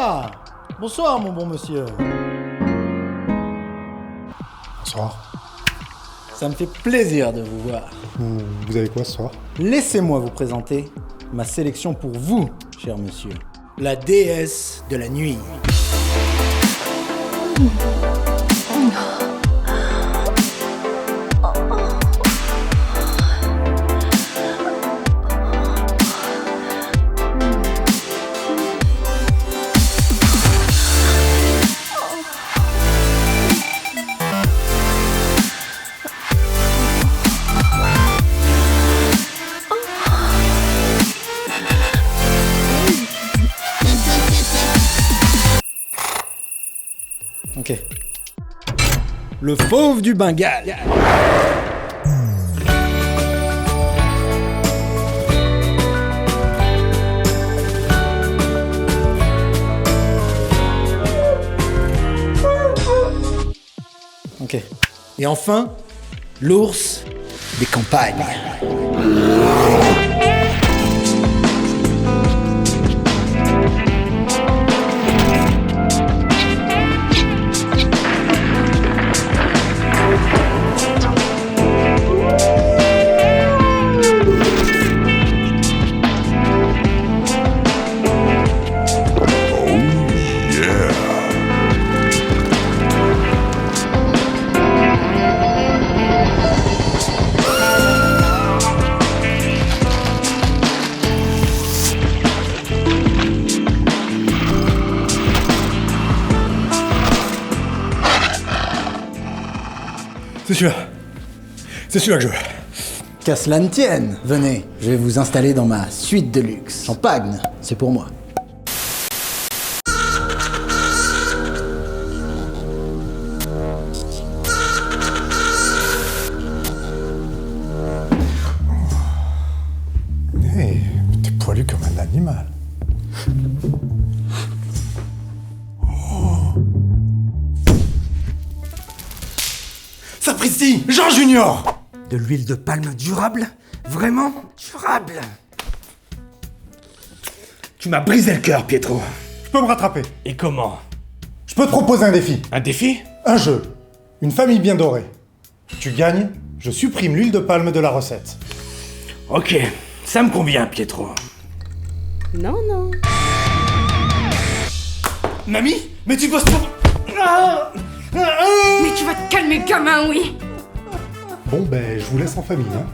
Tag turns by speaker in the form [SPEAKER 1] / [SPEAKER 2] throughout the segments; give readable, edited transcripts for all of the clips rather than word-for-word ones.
[SPEAKER 1] Ah, bonsoir mon bon monsieur.
[SPEAKER 2] Bonsoir.
[SPEAKER 1] Ça me fait plaisir de vous voir.
[SPEAKER 2] Vous avez quoi ce soir?
[SPEAKER 1] Laissez-moi vous présenter ma sélection pour vous, cher monsieur. La déesse de la nuit. Ok. Le fauve du Bengale. Ok. Et enfin, l'ours des campagnes.
[SPEAKER 2] C'est celui-là que je veux.
[SPEAKER 1] Qu'à cela ne tienne, venez, je vais vous installer dans ma suite de luxe. Champagne, c'est pour moi.
[SPEAKER 2] Hey, t'es poilu comme un animal. Sapristi, Jean Junior.
[SPEAKER 3] De l'huile de palme durable? Vraiment durable?
[SPEAKER 4] Tu m'as brisé le cœur, Pietro.
[SPEAKER 2] Je peux me rattraper.
[SPEAKER 4] Et comment?
[SPEAKER 2] Je peux te proposer un défi.
[SPEAKER 4] Un défi?
[SPEAKER 2] Un jeu. Une famille bien dorée. Tu gagnes, je supprime l'huile de palme de la recette.
[SPEAKER 4] Ok, ça me convient, Pietro.
[SPEAKER 5] Non, non.
[SPEAKER 4] Mamie? Mais tu bosses pour...
[SPEAKER 5] Mais tu vas te calmer, gamin, oui.
[SPEAKER 2] Bon ben, je vous laisse en famille, hein.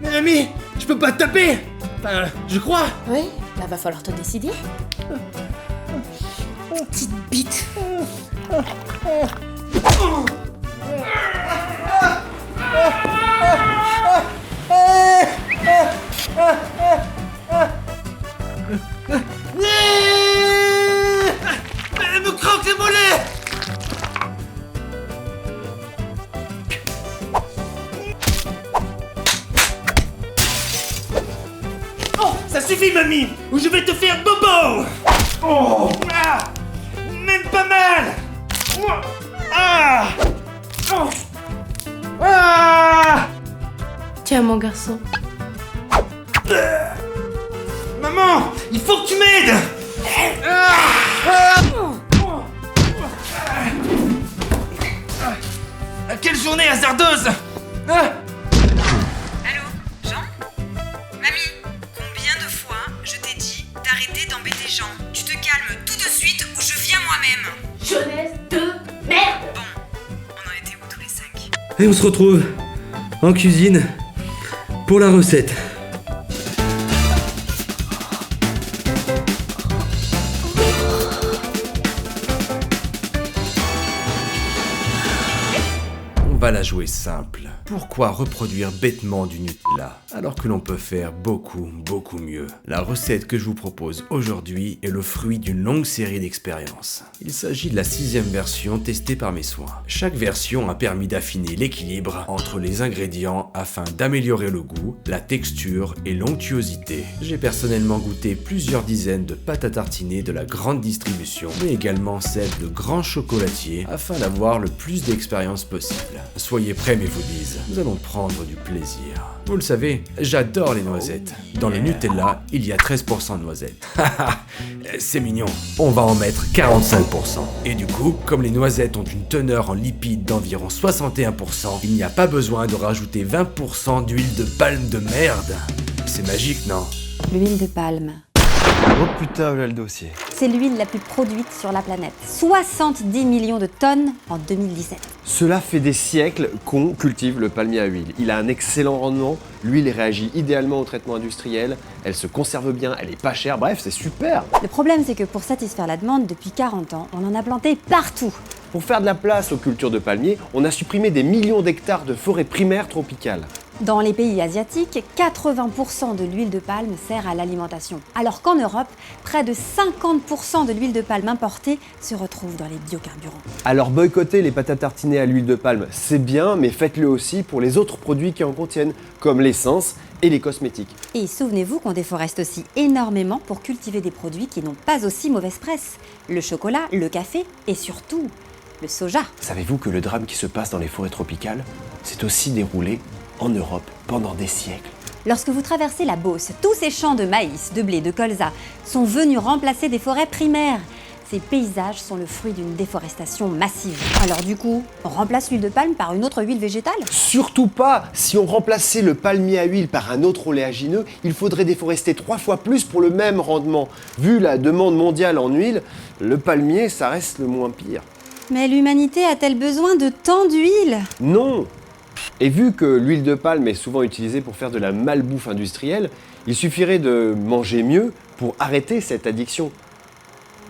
[SPEAKER 4] Mais mamie, je peux pas te taper. Enfin, je crois.
[SPEAKER 5] Oui, là va falloir te décider. Petite bite.
[SPEAKER 4] Elle me croque les mollets. Oh, ça suffit, mamie, ou je vais te faire bobo. Oh, ah, même pas mal. Ah, oh, ah.
[SPEAKER 5] Tiens, mon garçon.
[SPEAKER 4] Maman, il faut que tu m'aides. Quelle journée hasardeuse.
[SPEAKER 6] Allô, Jean? Mamie, combien de fois je t'ai dit d'arrêter d'embêter Jean? Tu te calmes tout de suite ou je viens moi-même.
[SPEAKER 5] Jeunesse de merde.
[SPEAKER 6] Bon, on en était où tous les 5?
[SPEAKER 7] Et on se retrouve en cuisine pour la recette.
[SPEAKER 8] On va la jouer simple. Pourquoi reproduire bêtement du Nutella alors que l'on peut faire beaucoup mieux? La recette que je vous propose aujourd'hui est le fruit d'une longue série d'expériences. Il s'agit de la 6e version testée par mes soins. Chaque version a permis d'affiner l'équilibre entre les ingrédients afin d'améliorer le goût, la texture et l'onctuosité. J'ai personnellement goûté plusieurs dizaines de pâtes à tartiner de la grande distribution, mais également celles de grands chocolatiers afin d'avoir le plus d'expérience possible. Soyez prêts mes foodies. surprise. Nous allons prendre du plaisir. Vous le savez, j'adore les noisettes. Dans le Nutella, il y a 13% de noisettes. C'est mignon. On va en mettre 45%. Et du coup, comme les noisettes ont une teneur en lipides d'environ 61%, il n'y a pas besoin de rajouter 20% d'huile de palme de merde. C'est magique, non?
[SPEAKER 9] L'huile de palme.
[SPEAKER 10] Oh putain, voilà le dossier.
[SPEAKER 9] C'est l'huile la plus produite sur la planète. 70 millions de tonnes en 2017.
[SPEAKER 10] Cela fait des siècles qu'on cultive le palmier à huile. Il a un excellent rendement, l'huile réagit idéalement au traitement industriel, elle se conserve bien, elle est pas chère, bref, c'est super.
[SPEAKER 9] Le problème, c'est que pour satisfaire la demande, depuis 40 ans, on en a planté partout.
[SPEAKER 10] Pour faire de la place aux cultures de palmiers, on a supprimé des millions d'hectares de forêts primaires tropicales.
[SPEAKER 9] Dans les pays asiatiques, 80% de l'huile de palme sert à l'alimentation. Alors qu'en Europe, près de 50% de l'huile de palme importée se retrouve dans les biocarburants.
[SPEAKER 10] Alors boycotter les pâtes à tartiner à l'huile de palme, c'est bien, mais faites-le aussi pour les autres produits qui en contiennent, comme l'essence et les cosmétiques.
[SPEAKER 9] Et souvenez-vous qu'on déforeste aussi énormément pour cultiver des produits qui n'ont pas aussi mauvaise presse. Le chocolat, le café et surtout, le soja.
[SPEAKER 10] Savez-vous que le drame qui se passe dans les forêts tropicales s'est aussi déroulé en Europe pendant des siècles?
[SPEAKER 9] Lorsque vous traversez la Beauce, tous ces champs de maïs, de blé, de colza sont venus remplacer des forêts primaires. Ces paysages sont le fruit d'une déforestation massive. Alors du coup, on remplace l'huile de palme par une autre huile végétale?
[SPEAKER 10] Surtout pas! Si on remplaçait le palmier à huile par un autre oléagineux, il faudrait déforester 3 fois plus pour le même rendement. Vu la demande mondiale en huile, le palmier, ça reste le moins pire.
[SPEAKER 9] Mais l'humanité a-t-elle besoin de tant d'huile?
[SPEAKER 10] Non! Et vu que l'huile de palme est souvent utilisée pour faire de la malbouffe industrielle, il suffirait de manger mieux pour arrêter cette addiction.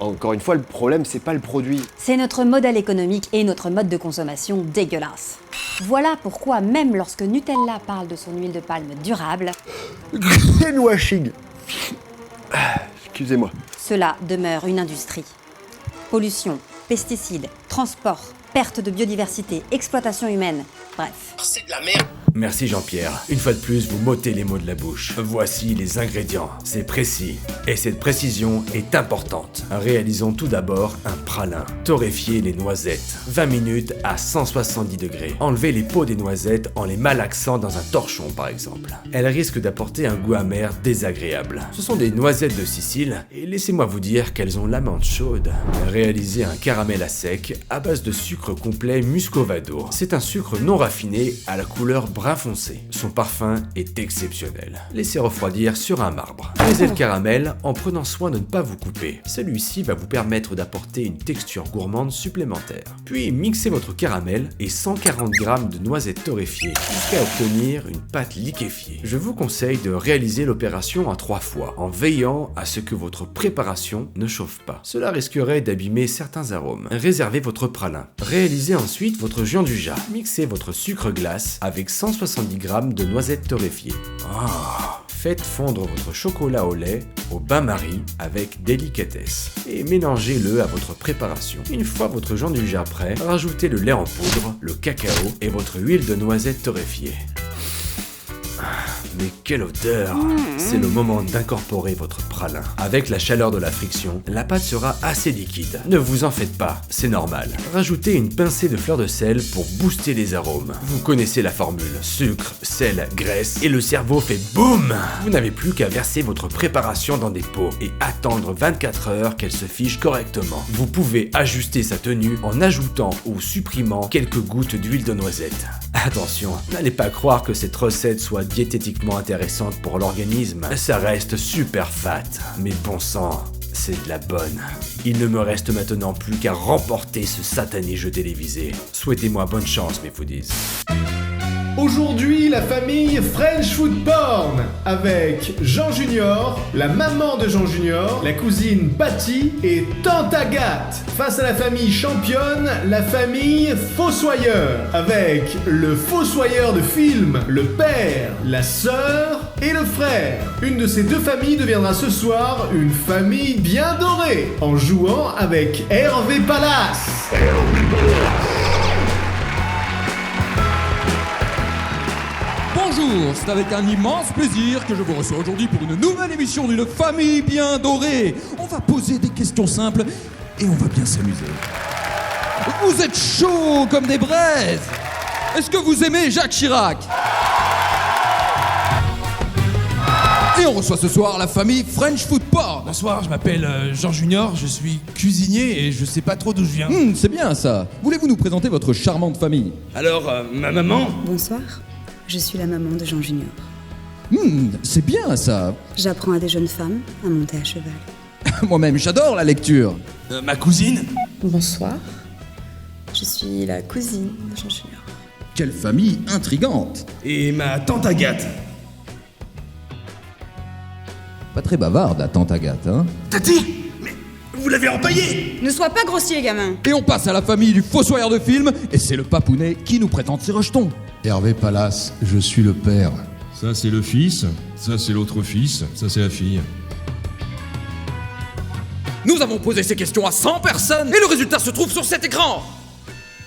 [SPEAKER 10] Encore une fois, le problème, c'est pas le produit.
[SPEAKER 9] C'est notre modèle économique et notre mode de consommation dégueulasse. Voilà pourquoi même lorsque Nutella parle de son huile de palme durable,
[SPEAKER 10] Greenwashing. Excusez-moi.
[SPEAKER 9] cela demeure une industrie. Pollution, pesticides, transport, perte de biodiversité, exploitation humaine, bref.
[SPEAKER 4] C'est de la merde.
[SPEAKER 8] Merci Jean-Pierre. Une fois de plus, vous m'ôtez les mots de la bouche. Voici les ingrédients. C'est précis. Et cette précision est importante. Réalisons tout d'abord un pralin. Torréfiez les noisettes. 20 minutes à 170 degrés. Enlevez les peaux des noisettes en les malaxant dans un torchon par exemple. Elles risquent d'apporter un goût amer désagréable. Ce sont des noisettes de Sicile et laissez-moi vous dire qu'elles ont la menthe chaude. Réalisez un caramel à sec à base de sucre complet muscovado. C'est un sucre non raffiné à la couleur brun foncé. Son parfum est exceptionnel. Laissez refroidir sur un marbre. Brisez le caramel en prenant soin de ne pas vous couper. Celui-ci va vous permettre d'apporter une texture gourmande supplémentaire. Puis mixez votre caramel et 140 g de noisettes torréfiées jusqu'à obtenir une pâte liquéfiée. Je vous conseille de réaliser l'opération à 3 fois en veillant à ce que votre préparation ne chauffe pas. Cela risquerait d'abîmer certains arômes. Réservez votre pralin. Réalisez ensuite votre gianduja. Mixez votre sucre glace avec 170 g de noisettes torréfiées. Faites fondre votre chocolat au lait au bain-marie avec délicatesse et mélangez-le à votre préparation. Une fois votre gianduja prêt, rajoutez le lait en poudre, le cacao et votre huile de noisette torréfiée. Mais quelle odeur! C'est le moment d'incorporer votre pralin. Avec la chaleur de la friction, la pâte sera assez liquide. Ne vous en faites pas, c'est normal. Rajoutez une pincée de fleur de sel pour booster les arômes. Vous connaissez la formule. Sucre, sel, graisse et le cerveau fait boum! Vous n'avez plus qu'à verser votre préparation dans des pots et attendre 24 heures qu'elle se fige correctement. Vous pouvez ajuster sa tenue en ajoutant ou supprimant quelques gouttes d'huile de noisette. Attention, n'allez pas croire que cette recette soit diététiquement intéressante pour l'organisme. Ça reste super fat, mais bon sang, c'est de la bonne. Il ne me reste maintenant plus qu'à remporter ce satané jeu télévisé. Souhaitez-moi bonne chance, mes foodies.
[SPEAKER 11] Aujourd'hui, la famille French Food Porn avec Jean Junior, la maman de Jean Junior, la cousine Patty et Tante Agathe. Face à la famille championne, la famille Fossoyeur avec le fossoyeur de film, le père, la sœur et le frère. Une de ces deux familles deviendra ce soir une famille bien dorée en jouant avec Hervé Palace.
[SPEAKER 12] Bonjour, c'est avec un immense plaisir que je vous reçois aujourd'hui pour une nouvelle émission d'une famille bien dorée. On va poser des questions simples et on va bien s'amuser. Vous êtes chauds comme des braises. Est-ce que vous aimez Jacques Chirac? Et on reçoit ce soir la famille French Food Porn.
[SPEAKER 13] Bonsoir, je m'appelle Jean Junior, je suis cuisinier et je sais pas trop d'où je viens.
[SPEAKER 12] C'est bien ça. Voulez-vous nous présenter votre charmante famille?
[SPEAKER 13] Alors, ma maman?
[SPEAKER 14] Bonsoir, je suis la maman de Jean Junior.
[SPEAKER 12] C'est bien ça.
[SPEAKER 14] J'apprends à des jeunes femmes à monter à cheval.
[SPEAKER 12] Moi-même, j'adore la lecture.
[SPEAKER 13] Ma cousine?
[SPEAKER 14] Bonsoir, je suis la cousine de Jean Junior.
[SPEAKER 12] Quelle famille intrigante.
[SPEAKER 13] Et ma tante Agathe.
[SPEAKER 12] Pas très bavarde, la tante Agathe, hein?
[SPEAKER 13] Tati? Mais vous l'avez empaillé!
[SPEAKER 14] Ne sois pas grossier, gamin.
[SPEAKER 12] Et on passe à la famille du fossoyeur de film, et c'est le papounet qui nous présente ses rejetons.
[SPEAKER 15] Hervé Pallas, je suis le père. Ça c'est le fils, ça c'est l'autre fils, ça c'est la fille.
[SPEAKER 12] Nous avons posé ces questions à 100 personnes, et le résultat se trouve sur cet écran.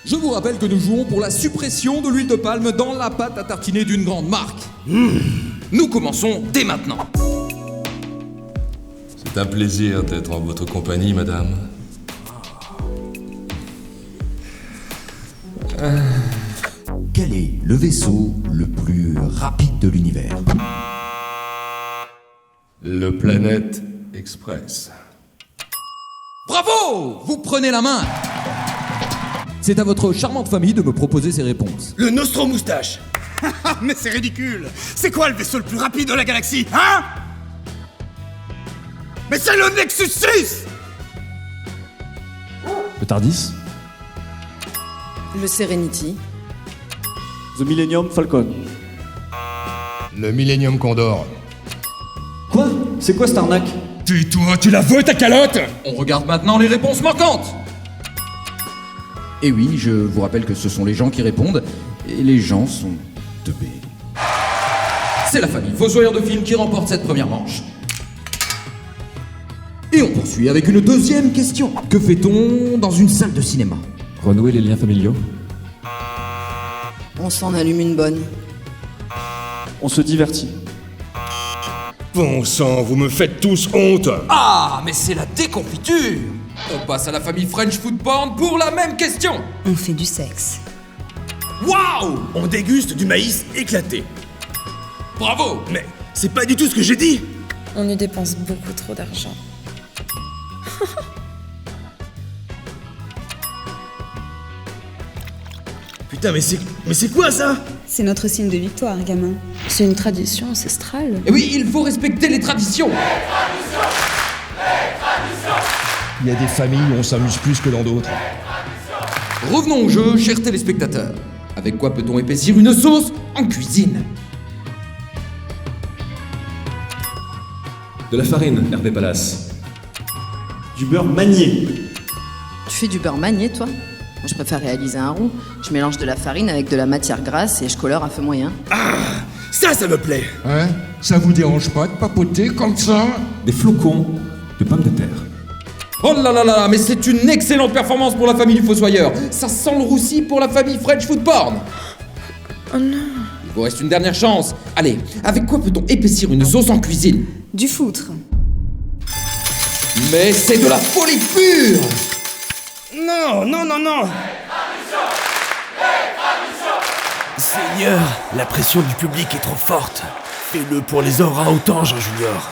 [SPEAKER 12] Je vous rappelle que nous jouons pour la suppression de l'huile de palme dans la pâte à tartiner d'une grande marque. Nous commençons dès maintenant.
[SPEAKER 15] C'est un plaisir d'être en votre compagnie, madame.
[SPEAKER 16] Quel est le vaisseau le plus rapide de l'univers?
[SPEAKER 15] Le Planète Express.
[SPEAKER 12] Bravo! Vous prenez la main. C'est à votre charmante famille de me proposer ces réponses.
[SPEAKER 4] Le Nostro Moustache. Mais c'est ridicule. C'est quoi le vaisseau le plus rapide de la galaxie, hein? Mais c'est le Nexus 6!
[SPEAKER 15] Le Tardis.
[SPEAKER 17] Le Serenity.
[SPEAKER 18] The Millennium Falcon.
[SPEAKER 15] Le Millennium Condor.
[SPEAKER 18] Quoi? C'est quoi cette arnaque?
[SPEAKER 13] Tais-toi, tu la veux ta calotte?
[SPEAKER 12] On regarde maintenant les réponses manquantes. Et oui, je vous rappelle que ce sont les gens qui répondent, et les gens sont teubés. C'est la famille Fossoyeur de film qui remporte cette première manche. Et on poursuit avec une deuxième question. Que fait-on dans une salle de cinéma?
[SPEAKER 18] Renouer les liens familiaux.
[SPEAKER 17] On s'en allume une bonne.
[SPEAKER 18] On se divertit.
[SPEAKER 15] Bon sang, vous me faites tous honte.
[SPEAKER 12] Ah, mais c'est la déconfiture. On passe à la famille French Food Porn pour la même question.
[SPEAKER 14] On fait du sexe.
[SPEAKER 4] Waouh! On déguste du maïs éclaté.
[SPEAKER 12] Bravo!
[SPEAKER 4] Mais c'est pas du tout ce que j'ai dit!
[SPEAKER 17] On y dépense beaucoup trop d'argent.
[SPEAKER 4] Putain, mais c'est quoi ça?
[SPEAKER 14] C'est notre signe de victoire, gamin.
[SPEAKER 17] C'est une tradition ancestrale.
[SPEAKER 12] Et oui, il faut respecter les traditions.
[SPEAKER 15] Il y a des familles où on s'amuse plus que dans d'autres.
[SPEAKER 12] Revenons au jeu, chers téléspectateurs. Avec quoi peut-on épaissir une sauce en cuisine?
[SPEAKER 15] De la farine, Hervé Pallas.
[SPEAKER 18] Du beurre manié.
[SPEAKER 17] Tu fais du beurre manié, toi? Moi, je préfère réaliser un rond. Je mélange de la farine avec de la matière grasse et je colore à feu moyen.
[SPEAKER 4] Ah! Ça me plaît!
[SPEAKER 19] Hein? Ça vous dérange pas de papoter comme ça?
[SPEAKER 16] Des flocons de pommes de terre.
[SPEAKER 12] Oh là là là, mais c'est une excellente performance pour la famille du Fossoyeur. Ça sent le roussi pour la famille French Food Porn.
[SPEAKER 17] Oh non.
[SPEAKER 12] Il vous reste une dernière chance. Allez, avec quoi peut-on épaissir une sauce en cuisine?
[SPEAKER 14] Du foutre.
[SPEAKER 12] Mais c'est de la folie pure!
[SPEAKER 4] Non! Seigneur, la pression du public est trop forte. Fais-le pour les orang-outans, Jean Junior.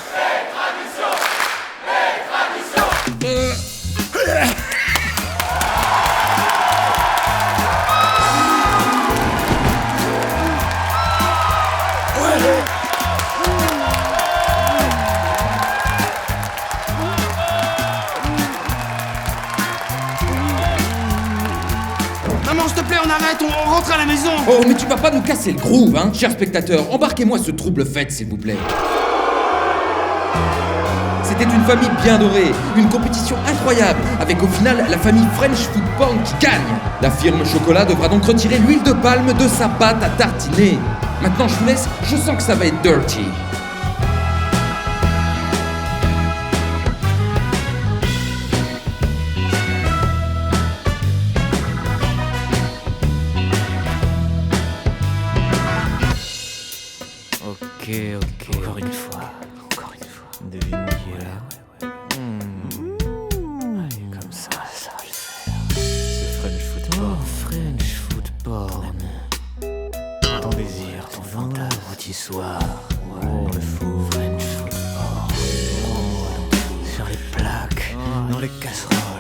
[SPEAKER 4] Maman, s'il te plaît, on arrête, on rentre à la maison.
[SPEAKER 12] Oh, mais tu vas pas nous casser le groove, hein? Chers spectateurs, embarquez-moi ce trouble fête, s'il vous plaît. C'était une famille bien dorée, une compétition incroyable, avec au final la famille French Food Porn qui gagne. La firme Chocolat devra donc retirer l'huile de palme de sa pâte à tartiner. Maintenant, je vous laisse, je sens que ça va être dirty.
[SPEAKER 8] Ok. Encore une fois. Devine-moi là. Allez, comme ça va le faire. C'est French Food Porn. French Food Porn.
[SPEAKER 20] samedi soir. Oh, le fou, French foot. Oh, sur les plaques, dans les casseroles.